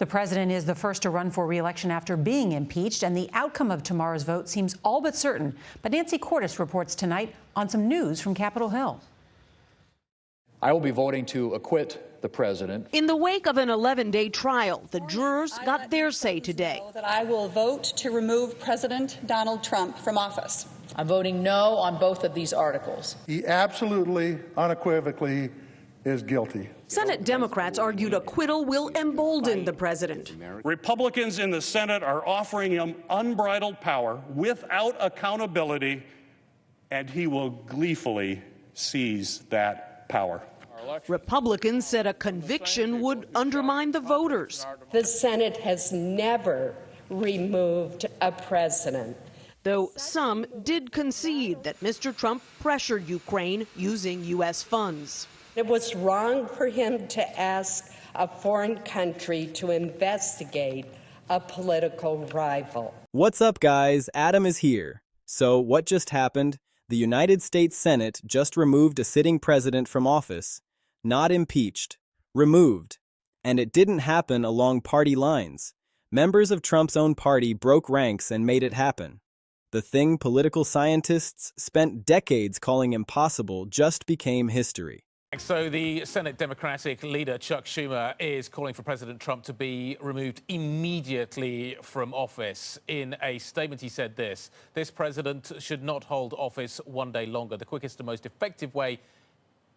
The president is the first to run for re-election after being impeached, and the outcome of tomorrow's vote seems all but certain. But Nancy Cordes reports tonight on some news from Capitol Hill. I will be voting to acquit the president. In the wake of an 11-day trial, the jurors got their say today. That I will vote to remove President Donald Trump from office. I'm voting no on both of these articles. He absolutely, unequivocally is guilty. Senate Democrats argued acquittal will embolden the president. Republicans in the Senate are offering him unbridled power without accountability, and he will gleefully seize that power. Republicans said a conviction would undermine the voters. The Senate has never removed a president. Though some did concede that Mr. Trump pressured Ukraine using U.S. funds. It was wrong for him to ask a foreign country to investigate a political rival. What's up, guys? Adam is here. So, what just happened? The United States Senate just removed a sitting president from office. Not impeached. Removed. And it didn't happen along party lines. Members of Trump's own party broke ranks and made it happen. The thing political scientists spent decades calling impossible just became history. So the Senate Democratic leader, Chuck Schumer, is calling for President Trump to be removed immediately from office. In a statement, he said this president should not hold office one day longer. The quickest and most effective way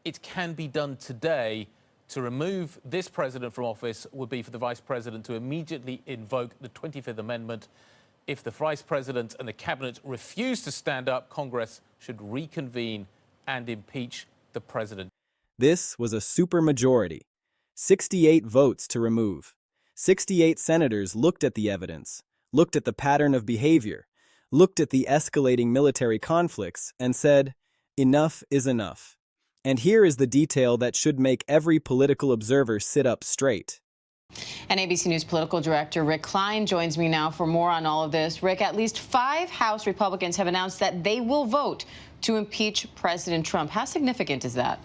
it can be done today to remove this president from office would be for the vice president to immediately invoke the 25th Amendment. If the vice president and the cabinet refuse to stand up, Congress should reconvene and impeach the president. This was a supermajority. 68 votes to remove. 68 senators looked at the evidence, looked at the pattern of behavior, looked at the escalating military conflicts, and said, enough is enough. And here is the detail that should make every political observer sit up straight. And ABC News political director Rick Klein joins me now for more on all of this. Rick, at least 5 House Republicans have announced that they will vote to impeach President Trump. How significant is that?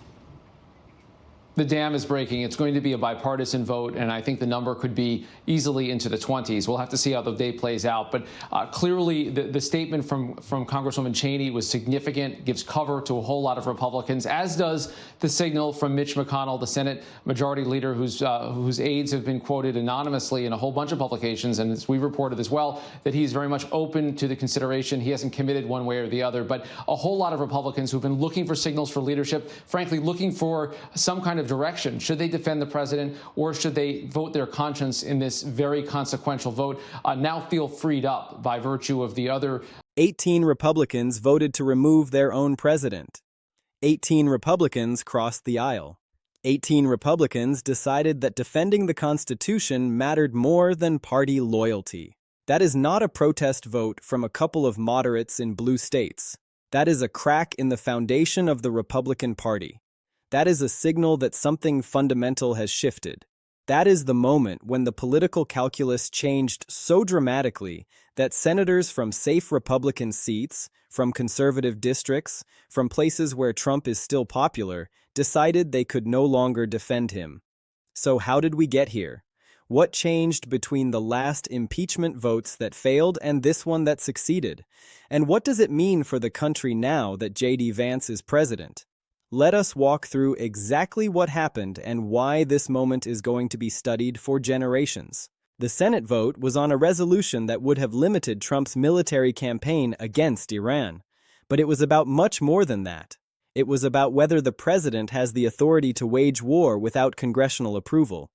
The dam is breaking. It's going to be a bipartisan vote, and I think the number could be easily into the 20s. We'll have to see how the day plays out. But clearly, the statement from Congresswoman Cheney was significant, gives cover to a whole lot of Republicans, as does the signal from Mitch McConnell, the Senate Majority Leader, whose aides have been quoted anonymously in a whole bunch of publications, and as we reported as well, that he's very much open to the consideration. He hasn't committed one way or the other. But a whole lot of Republicans who've been looking for signals for leadership, frankly, looking for some kind of direction. Should they defend the president, or should they vote their conscience in this very consequential vote, now feel freed up by virtue of the other 18 Republicans voted to remove their own president. 18 Republicans crossed the aisle. 18 Republicans decided that defending the Constitution mattered more than party loyalty. That is not a protest vote from a couple of moderates in blue states. That is a crack in the foundation of the Republican Party. That is a signal that something fundamental has shifted. That is the moment when the political calculus changed so dramatically that senators from safe Republican seats, from conservative districts, from places where Trump is still popular, decided they could no longer defend him. So how did we get here? What changed between the last impeachment votes that failed and this one that succeeded? And what does it mean for the country now that JD Vance is president? Let us walk through exactly what happened and why this moment is going to be studied for generations. The Senate vote was on a resolution that would have limited Trump's military campaign against Iran. But it was about much more than that. It was about whether the president has the authority to wage war without congressional approval.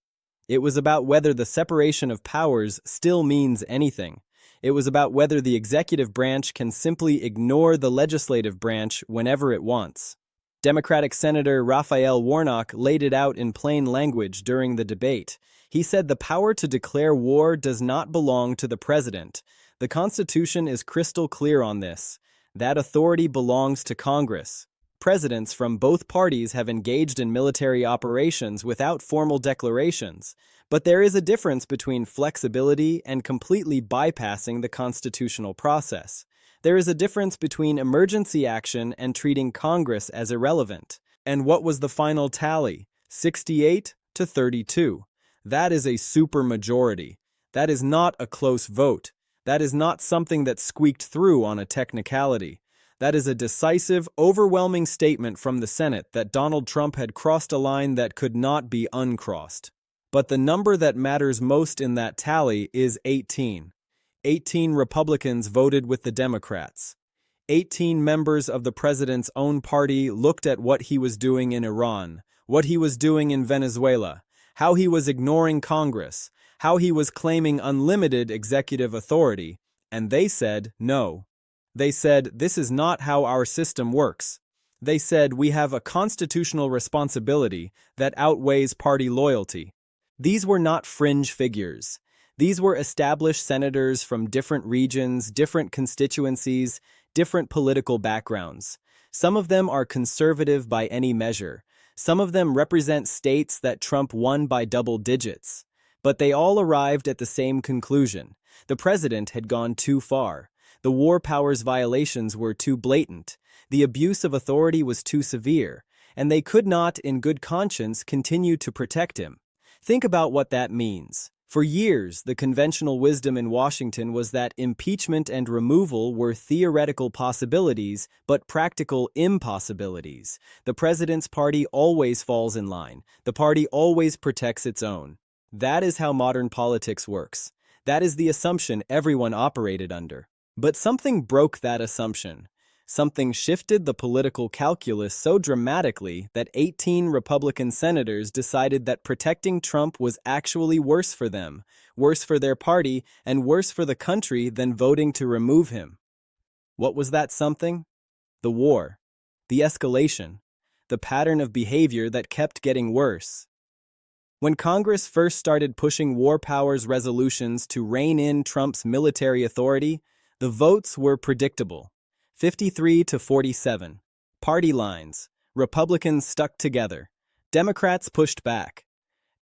It was about whether the separation of powers still means anything. It was about whether the executive branch can simply ignore the legislative branch whenever it wants. Democratic Senator Raphael Warnock laid it out in plain language during the debate. He said the power to declare war does not belong to the president. The Constitution is crystal clear on this. That authority belongs to Congress. Presidents from both parties have engaged in military operations without formal declarations, but there is a difference between flexibility and completely bypassing the constitutional process. There is a difference between emergency action and treating Congress as irrelevant. And what was the final tally? 68 to 32. That is a supermajority. That is not a close vote. That is not something that squeaked through on a technicality. That is a decisive, overwhelming statement from the Senate that Donald Trump had crossed a line that could not be uncrossed. But the number that matters most in that tally is 18. 18 Republicans voted with the Democrats. 18 members of the president's own party looked at what he was doing in Iran, what he was doing in Venezuela, how he was ignoring Congress, how he was claiming unlimited executive authority, and they said no. They said, this is not how our system works. They said, we have a constitutional responsibility that outweighs party loyalty. These were not fringe figures. These were established senators from different regions, different constituencies, different political backgrounds. Some of them are conservative by any measure. Some of them represent states that Trump won by double digits. But they all arrived at the same conclusion. The president had gone too far. The war powers violations were too blatant. The abuse of authority was too severe. And they could not, in good conscience, continue to protect him. Think about what that means. For years, the conventional wisdom in Washington was that impeachment and removal were theoretical possibilities, but practical impossibilities. The president's party always falls in line. The party always protects its own. That is how modern politics works. That is the assumption everyone operated under. But something broke that assumption. Something shifted the political calculus so dramatically that 18 Republican senators decided that protecting Trump was actually worse for them, worse for their party, and worse for the country than voting to remove him. What was that something? The war, the escalation, the pattern of behavior that kept getting worse. When Congress first started pushing war powers resolutions to rein in Trump's military authority, the votes were predictable. 53 to 47. Party lines. Republicans stuck together. Democrats pushed back.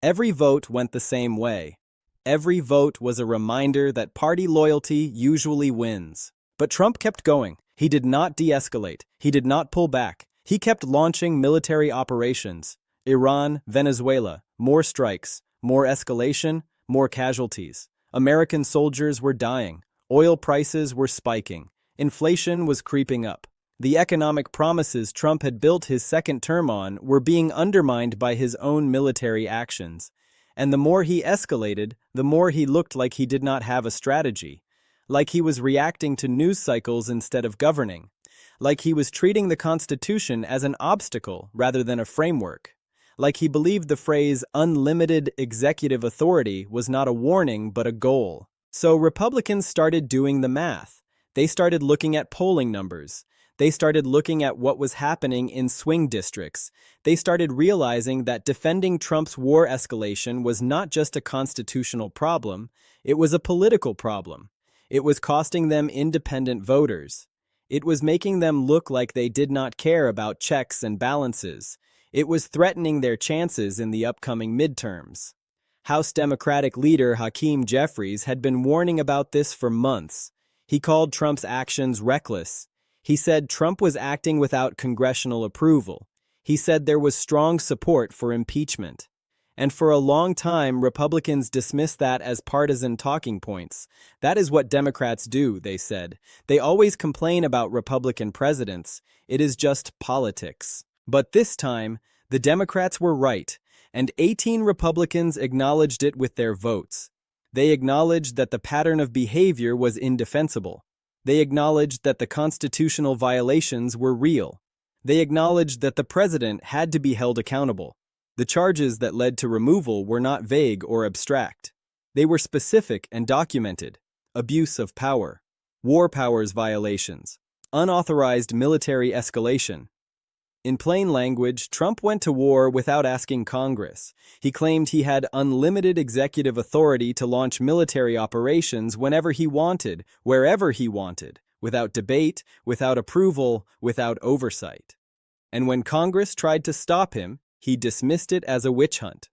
Every vote went the same way. Every vote was a reminder that party loyalty usually wins. But Trump kept going. He did not de-escalate. He did not pull back. He kept launching military operations. Iran, Venezuela, more strikes, more escalation, more casualties. American soldiers were dying. Oil prices were spiking. Inflation was creeping up. The economic promises Trump had built his second term on were being undermined by his own military actions. And the more he escalated, the more he looked like he did not have a strategy. Like he was reacting to news cycles instead of governing. Like he was treating the Constitution as an obstacle rather than a framework. Like he believed the phrase unlimited executive authority was not a warning but a goal. So Republicans started doing the math. They started looking at polling numbers. They started looking at what was happening in swing districts. They started realizing that defending Trump's war escalation was not just a constitutional problem, it was a political problem. It was costing them independent voters. It was making them look like they did not care about checks and balances. It was threatening their chances in the upcoming midterms. House Democratic leader Hakeem Jeffries had been warning about this for months. He called Trump's actions reckless. He said Trump was acting without congressional approval. He said there was strong support for impeachment. And for a long time, Republicans dismissed that as partisan talking points. That is what Democrats do, they said. They always complain about Republican presidents. It is just politics. But this time, the Democrats were right, and 18 Republicans acknowledged it with their votes. They acknowledged that the pattern of behavior was indefensible. They acknowledged that the constitutional violations were real. They acknowledged that the president had to be held accountable. The charges that led to removal were not vague or abstract. They were specific and documented. Abuse of power, war powers violations, unauthorized military escalation. In plain language, Trump went to war without asking Congress. He claimed he had unlimited executive authority to launch military operations whenever he wanted, wherever he wanted, without debate, without approval, without oversight. And when Congress tried to stop him, he dismissed it as a witch hunt.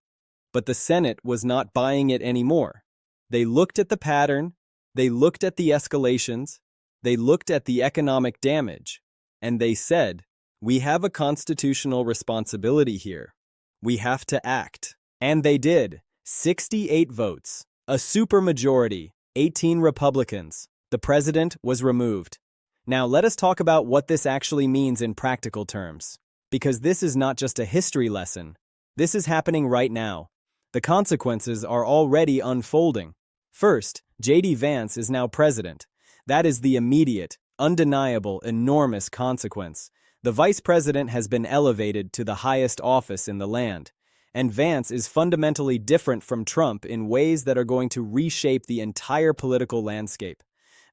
But the Senate was not buying it anymore. They looked at the pattern, they looked at the escalations, they looked at the economic damage, and they said, we have a constitutional responsibility here. We have to act. And they did. 68 votes, a supermajority, 18 Republicans. The president was removed. Now let us talk about what this actually means in practical terms. Because this is not just a history lesson. This is happening right now. The consequences are already unfolding. First, JD Vance is now president. That is the immediate, undeniable, enormous consequence. The vice president has been elevated to the highest office in the land. And Vance is fundamentally different from Trump in ways that are going to reshape the entire political landscape.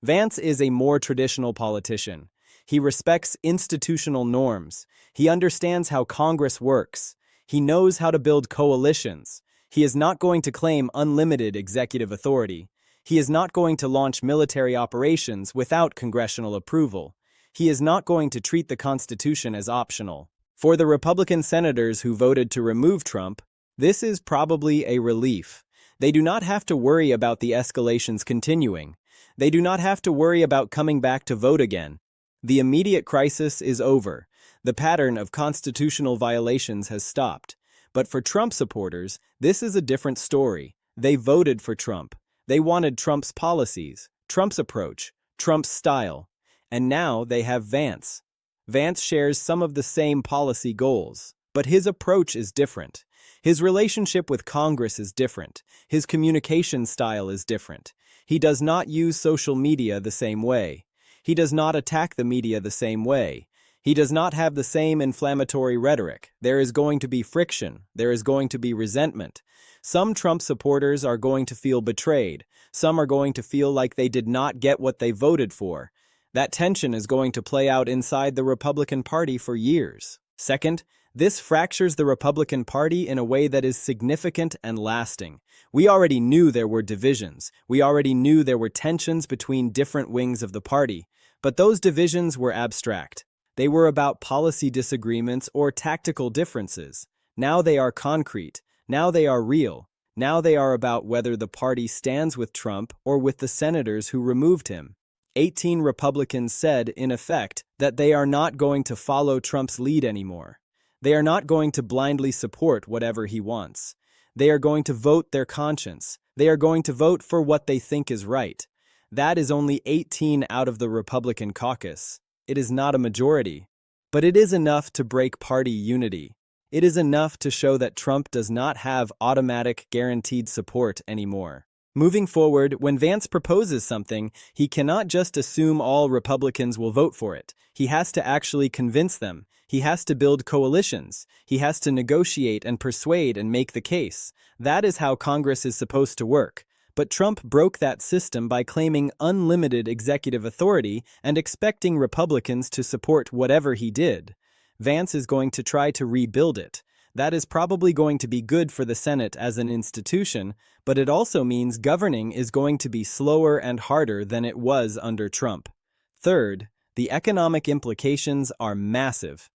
Vance is a more traditional politician. He respects institutional norms. He understands how Congress works. He knows how to build coalitions. He is not going to claim unlimited executive authority. He is not going to launch military operations without congressional approval. He is not going to treat the Constitution as optional. For the Republican senators who voted to remove Trump, this is probably a relief. They do not have to worry about the escalations continuing. They do not have to worry about coming back to vote again. The immediate crisis is over. The pattern of constitutional violations has stopped. But for Trump supporters, this is a different story. They voted for Trump. They wanted Trump's policies, Trump's approach, Trump's style. And now they have Vance. Vance shares some of the same policy goals, but his approach is different. His relationship with Congress is different. His communication style is different. He does not use social media the same way. He does not attack the media the same way. He does not have the same inflammatory rhetoric. There is going to be friction. There is going to be resentment. Some Trump supporters are going to feel betrayed. Some are going to feel like they did not get what they voted for. That tension is going to play out inside the Republican Party for years. Second, this fractures the Republican Party in a way that is significant and lasting. We already knew there were divisions. We already knew there were tensions between different wings of the party. But those divisions were abstract. They were about policy disagreements or tactical differences. Now they are concrete. Now they are real. Now they are about whether the party stands with Trump or with the senators who removed him. 18 Republicans said, in effect, that they are not going to follow Trump's lead anymore. They are not going to blindly support whatever he wants. They are going to vote their conscience. They are going to vote for what they think is right. That is only 18 out of the Republican caucus. It is not a majority. But it is enough to break party unity. It is enough to show that Trump does not have automatic, guaranteed support anymore. Moving forward, when Vance proposes something, he cannot just assume all Republicans will vote for it. He has to actually convince them. He has to build coalitions. He has to negotiate and persuade and make the case. That is how Congress is supposed to work. But Trump broke that system by claiming unlimited executive authority and expecting Republicans to support whatever he did. Vance is going to try to rebuild it. That is probably going to be good for the Senate as an institution, but it also means governing is going to be slower and harder than it was under Trump. Third, the economic implications are massive.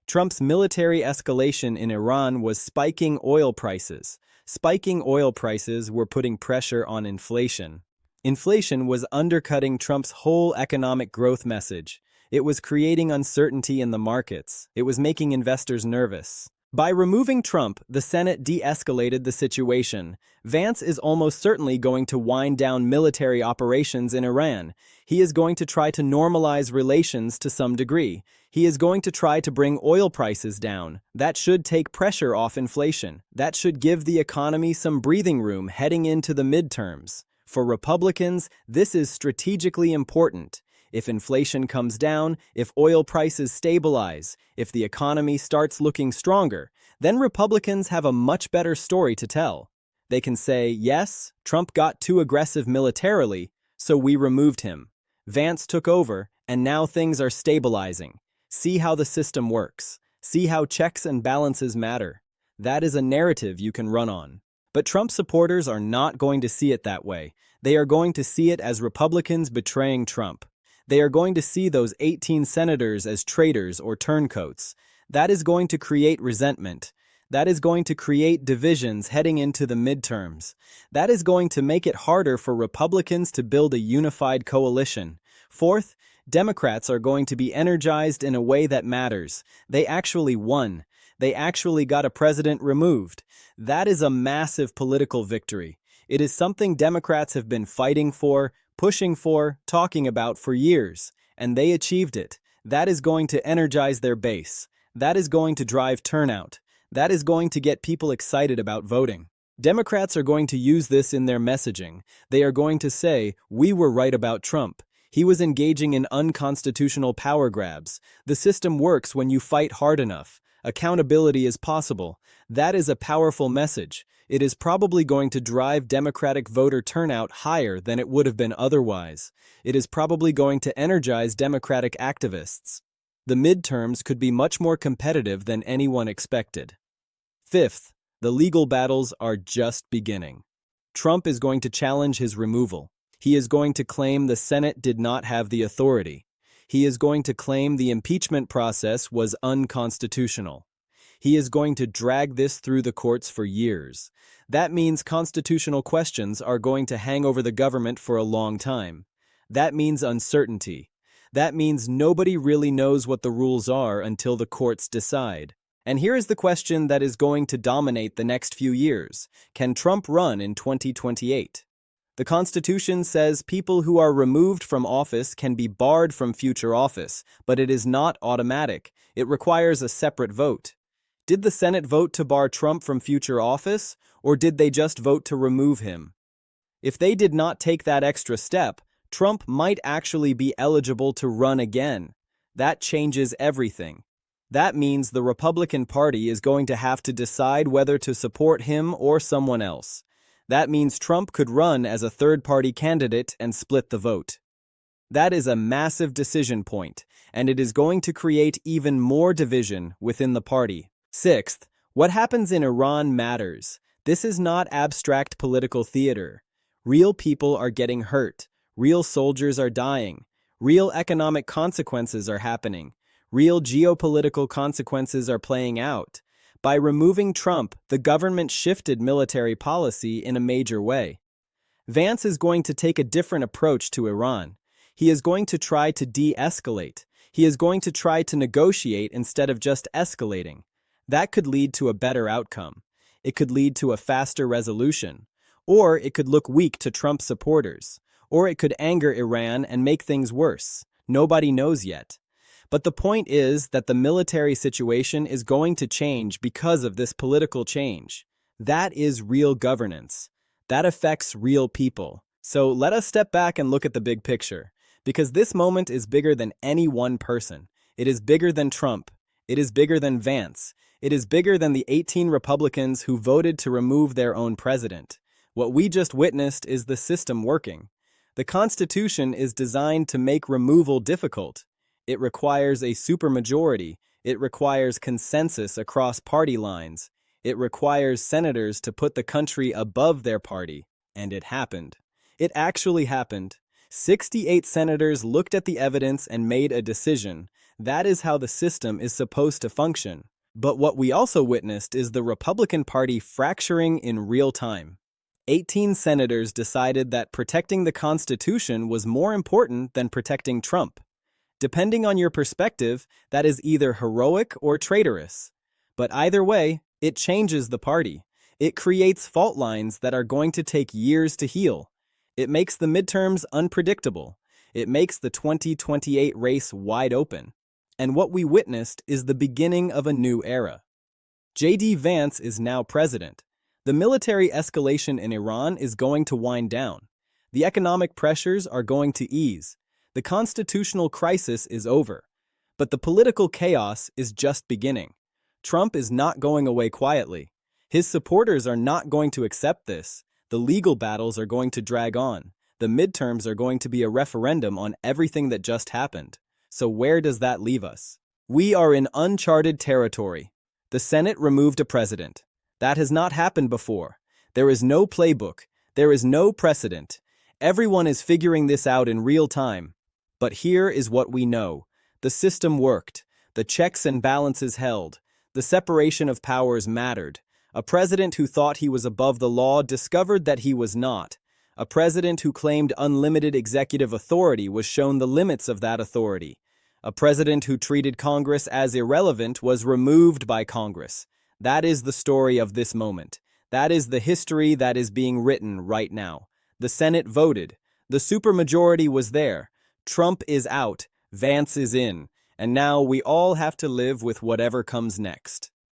Trump's military escalation in Iran was spiking oil prices. Spiking oil prices were putting pressure on inflation. Inflation was undercutting Trump's whole economic growth message. It was creating uncertainty in the markets. It was making investors nervous. By removing Trump, the Senate de-escalated the situation. Vance is almost certainly going to wind down military operations in Iran. He is going to try to normalize relations to some degree. He is going to try to bring oil prices down. That should take pressure off inflation. That should give the economy some breathing room heading into the midterms. For Republicans, this is strategically important. If inflation comes down, if oil prices stabilize, if the economy starts looking stronger, then Republicans have a much better story to tell. They can say, yes, Trump got too aggressive militarily, so we removed him. Vance took over, and now things are stabilizing. See how the system works. See how checks and balances matter. That is a narrative you can run on. But Trump supporters are not going to see it that way. They are going to see it as Republicans betraying Trump. They are going to see those 18 senators as traitors or turncoats. That is going to create resentment. That is going to create divisions heading into the midterms. That is going to make it harder for Republicans to build a unified coalition. Fourth, Democrats are going to be energized in a way that matters. They actually won. They actually got a president removed. That is a massive political victory. It is something Democrats have been fighting for, pushing for, talking about for years, and they achieved it. That is going to energize their base. That is going to drive turnout. That is going to get people excited about voting. Democrats are going to use this in their messaging. They are going to say, "We were right about Trump. He was engaging in unconstitutional power grabs. The system works when you fight hard enough. Accountability is possible." That is a powerful message. It is probably going to drive Democratic voter turnout higher than it would have been otherwise. It is probably going to energize Democratic activists. The midterms could be much more competitive than anyone expected. Fifth, the legal battles are just beginning. Trump is going to challenge his removal. He is going to claim the Senate did not have the authority. He is going to claim the impeachment process was unconstitutional. He is going to drag this through the courts for years. That means constitutional questions are going to hang over the government for a long time. That means uncertainty. That means nobody really knows what the rules are until the courts decide. And here is the question that is going to dominate the next few years. Can Trump run in 2028? The Constitution says people who are removed from office can be barred from future office, but it is not automatic. It requires a separate vote. Did the Senate vote to bar Trump from future office, or did they just vote to remove him? If they did not take that extra step, Trump might actually be eligible to run again. That changes everything. That means the Republican Party is going to have to decide whether to support him or someone else. That means Trump could run as a third-party candidate and split the vote. That is a massive decision point, and it is going to create even more division within the party. Sixth, what happens in Iran matters. This is not abstract political theater. Real people are getting hurt. Real soldiers are dying. Real economic consequences are happening. Real geopolitical consequences are playing out. By removing Trump, the government shifted military policy in a major way. Vance is going to take a different approach to Iran. He is going to try to de-escalate. He is going to try to negotiate instead of just escalating. That could lead to a better outcome. It could lead to a faster resolution. Or it could look weak to Trump supporters. Or it could anger Iran and make things worse. Nobody knows yet. But the point is that the military situation is going to change because of this political change. That is real governance. That affects real people. So let us step back and look at the big picture. Because this moment is bigger than any one person. It is bigger than Trump. It is bigger than Vance. It is bigger than the 18 Republicans who voted to remove their own president. What we just witnessed is the system working. The Constitution is designed to make removal difficult. It requires a supermajority. It requires consensus across party lines. It requires senators to put the country above their party. And it happened. It actually happened. 68 senators looked at the evidence and made a decision. That is how the system is supposed to function. But what we also witnessed is the Republican Party fracturing in real time. 18 senators decided that protecting the Constitution was more important than protecting Trump. Depending on your perspective, that is either heroic or traitorous. But either way, it changes the party. It creates fault lines that are going to take years to heal. It makes the midterms unpredictable. It makes the 2028 race wide open. And what we witnessed is the beginning of a new era. JD Vance is now president. The military escalation in Iran is going to wind down. The economic pressures are going to ease. The constitutional crisis is over. But the political chaos is just beginning. Trump is not going away quietly. His supporters are not going to accept this. The legal battles are going to drag on. The midterms are going to be a referendum on everything that just happened. So where does that leave us? We are in uncharted territory. The Senate removed a president. That has not happened before. There is no playbook. There is no precedent. Everyone is figuring this out in real time. But here is what we know. The system worked. The checks and balances held. The separation of powers mattered. A president who thought he was above the law discovered that he was not. A president who claimed unlimited executive authority was shown the limits of that authority. A president who treated Congress as irrelevant was removed by Congress. That is the story of this moment. That is the history that is being written right now. The Senate voted. The supermajority was there. Trump is out. Vance is in. And now we all have to live with whatever comes next.